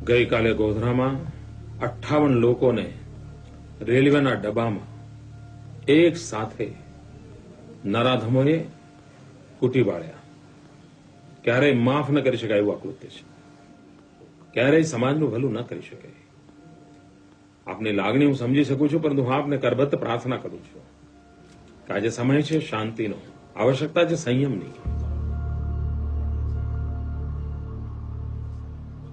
ગઈ કાલે ગોધરામાં 58 લોકોને રેલવેના ડબ્બામાં એક સાથે નરાધમોએ કૂટી બાળ્યા. ક્યારેય માફ ન કરી શકાય એવું આકૃત્ય છે. ક્યારેય સમાજનું ભલું ન કરી શકાય. આપની લાગણી હું સમજી શકું છું, પરંતુ હું આપને કરબદ્ધ પ્રાર્થના કરું છું કે આજે સમય છે શાંતિનો, આવશ્યકતા છે સંયમની.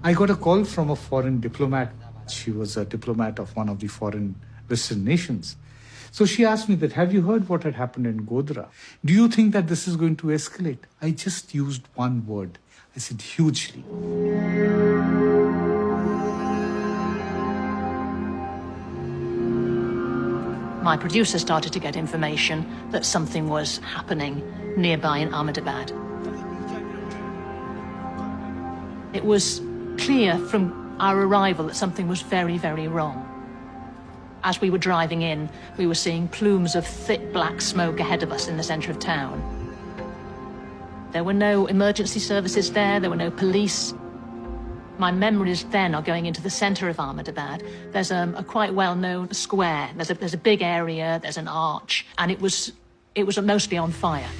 I got a call from a foreign diplomat. She was a diplomat of one of the foreign Western nations. So she asked me that, have you heard what had happened in Godhra? Do you think that this is going to escalate? I just used one word. I said, hugely. My producer started to get information that something was happening nearby in Ahmedabad. It was clear from our arrival that something was very, very wrong. As we were driving in, we were seeing plumes of thick black smoke ahead of us in the centre of town. There were no emergency services there, there were no police. My memories then are going into the centre of Ahmedabad. There's a quite well-known square. There's a big area, there's an arch, and it was mostly on fire.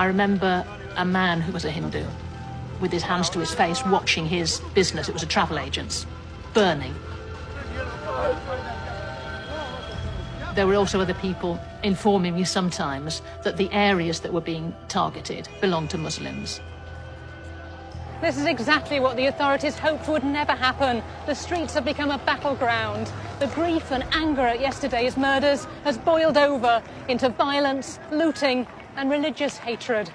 I remember a man who was a Hindu with his hands to his face watching his business, it was a travel agent's, burning. There were also other people informing me sometimes that the areas that were being targeted belonged to Muslims. This is exactly what the authorities hoped would never happen. The streets have become a battleground. The grief and anger at yesterday's murders has boiled over into violence, looting, and religious hatred.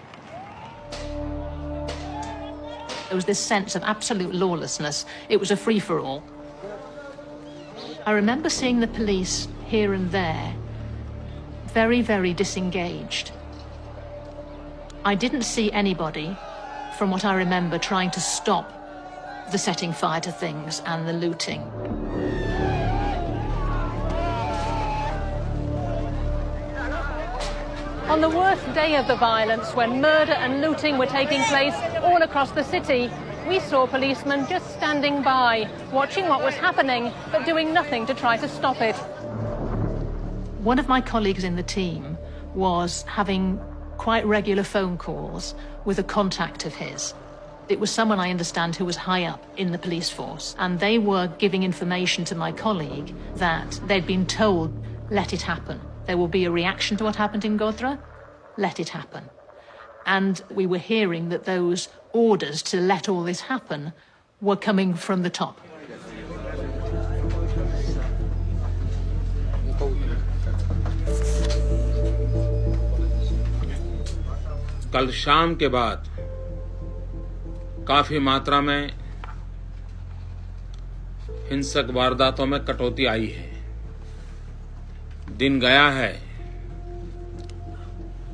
There was this sense of absolute lawlessness. It was a free-for-all. I remember seeing the police here and there, very, very disengaged. I didn't see anybody, from what I remember, trying to stop the setting fire to things and the looting. On the worst day of the violence, when murder and looting were taking place all across the city, we saw policemen just standing by, watching what was happening, but doing nothing to try to stop it. One of my colleagues in the team was having quite regular phone calls with a contact of his. It was someone, I understand, who was high up in the police force, and they were giving information to my colleague that they'd been told, let it happen. There will be a reaction to what happened in Godhra. Let it happen. And we were hearing that those orders to let all this happen were coming from the top. कल शाम के बाद काफी मात्रा में हिंसक वारदातों में कटौती आई है. दिन गया है.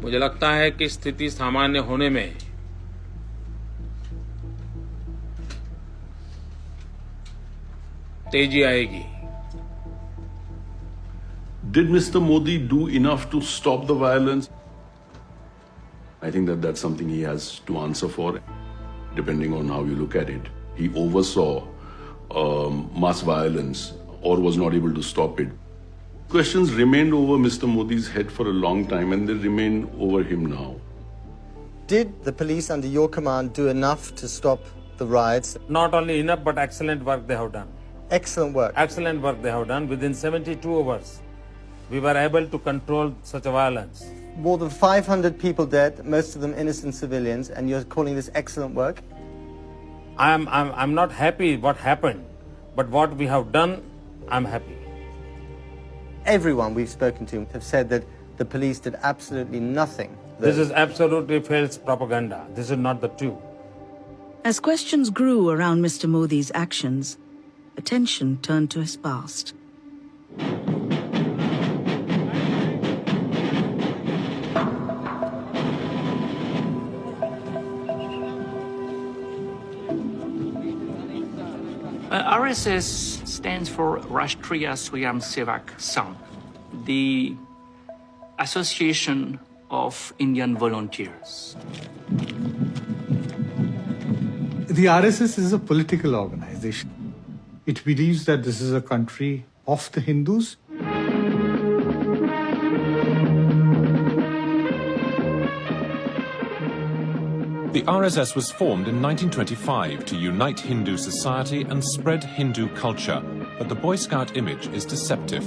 मुझे लगता है कि स्थिति सामान्य होने में तेजी आएगी. Did Mr. Modi do enough to stop the violence? I think that that's something he has to answer for, depending on how you look at it. He oversaw mass violence or was not able to stop it. Questions remained over Mr. Modi's head for a long time, and they remain over him now. Did the police under your command do enough to stop the riots? Not only enough, but excellent work they have done. Excellent work. Excellent work they have done. Within 72 hours, we were able to control such a violence. More than 500 people dead, most of them innocent civilians, and you're calling this excellent work? I'm not happy what happened, but what we have done, I'm happy. Everyone we've spoken to have said that the police did absolutely nothing. This is absolutely false propaganda. This is not the truth. As questions grew around Mr. Modi's actions, attention turned to his past. RSS stands for Rashtriya Swayamsevak Sangh, the Association of Indian Volunteers. The RSS is a political organization. It believes that this is a country of the Hindus. The RSS was formed in 1925 to unite Hindu society and spread Hindu culture, but the Boy Scout image is deceptive.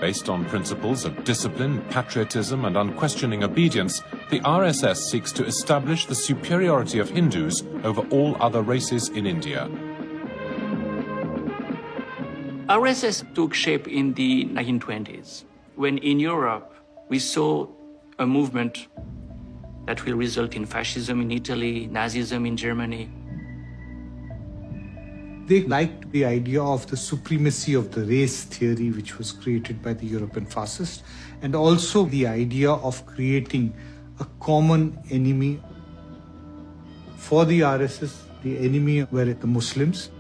Based on principles of discipline, patriotism and unquestioning obedience, the RSS seeks to establish the superiority of Hindus over all other races in India. RSS took shape in the 1920s, when in Europe we saw a movement that will result in fascism in Italy, Nazism in Germany. They liked the idea of the supremacy of the race theory which was created by the European fascists, and also the idea of creating a common enemy. For the RSS, the enemy were the Muslims.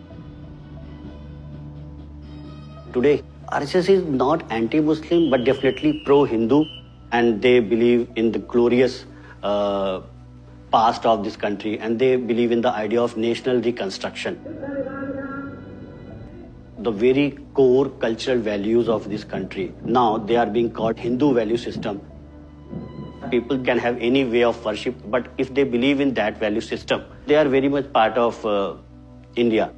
Today, RSS is not anti-Muslim but definitely pro-Hindu, and they believe in the glorious past of this country, and they believe in the idea of national reconstruction. The very core cultural values of this country, now they are being called Hindu value system. People can have any way of worship, but if they believe in that value system, they are very much part of India.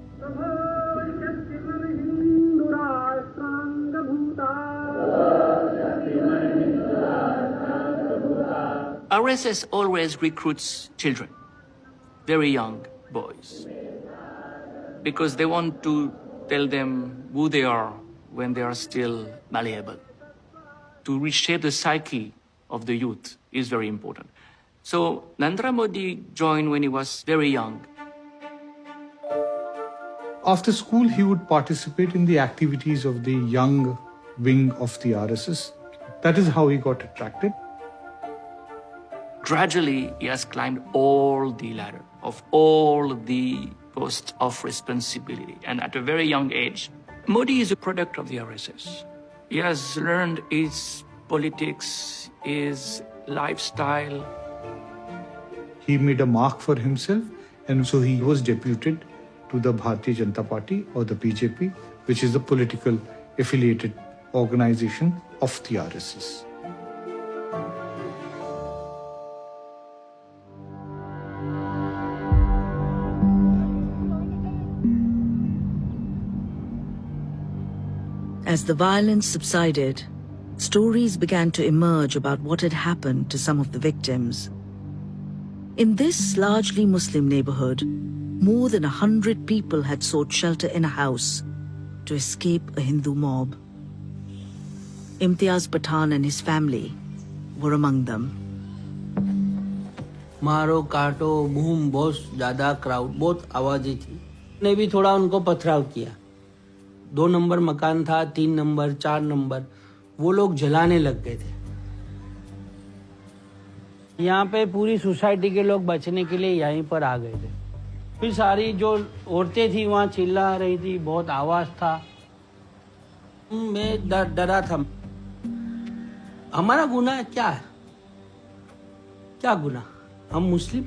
RSS always recruits children, very young boys, because they want to tell them who they are when they are still malleable. To reshape the psyche of the youth is very important. So Narendra Modi joined when he was very young. After school, he would participate in the activities of the young wing of the RSS. That is how he got attracted. Gradually, he has climbed all the ladder of all the posts of responsibility. And at a very young age, Modi is a product of the RSS. He has learned his politics, his lifestyle. He made a mark for himself, and so he was deputed to the Bharatiya Janata Party, or the BJP, which is the political affiliated organization of the RSS. As the violence subsided, stories began to emerge about what had happened to some of the victims. In this largely Muslim neighborhood, more than 100 people had sought shelter in a house to escape a Hindu mob. Imtiaz Pathan and his family were among them. मारो काटो boom बहुत ज्यादा crowd बहुत आवाजें थी ने भी थोड़ा उनको पथराव किया 2 नंबर मकान था 3 नंबर 4 नंबर वो लोग जलाने लग गए थे यहाँ पे पूरी सोसाइटी के लोग बचने के लिए यहीं पर आ गए थे फिर सारी जो औरतें थी वहाँ चिल्ला रही थी बहुत आवाज था मैं डरा था हमारा गुनाह क्या है क्या गुनाह हम मुस्लिम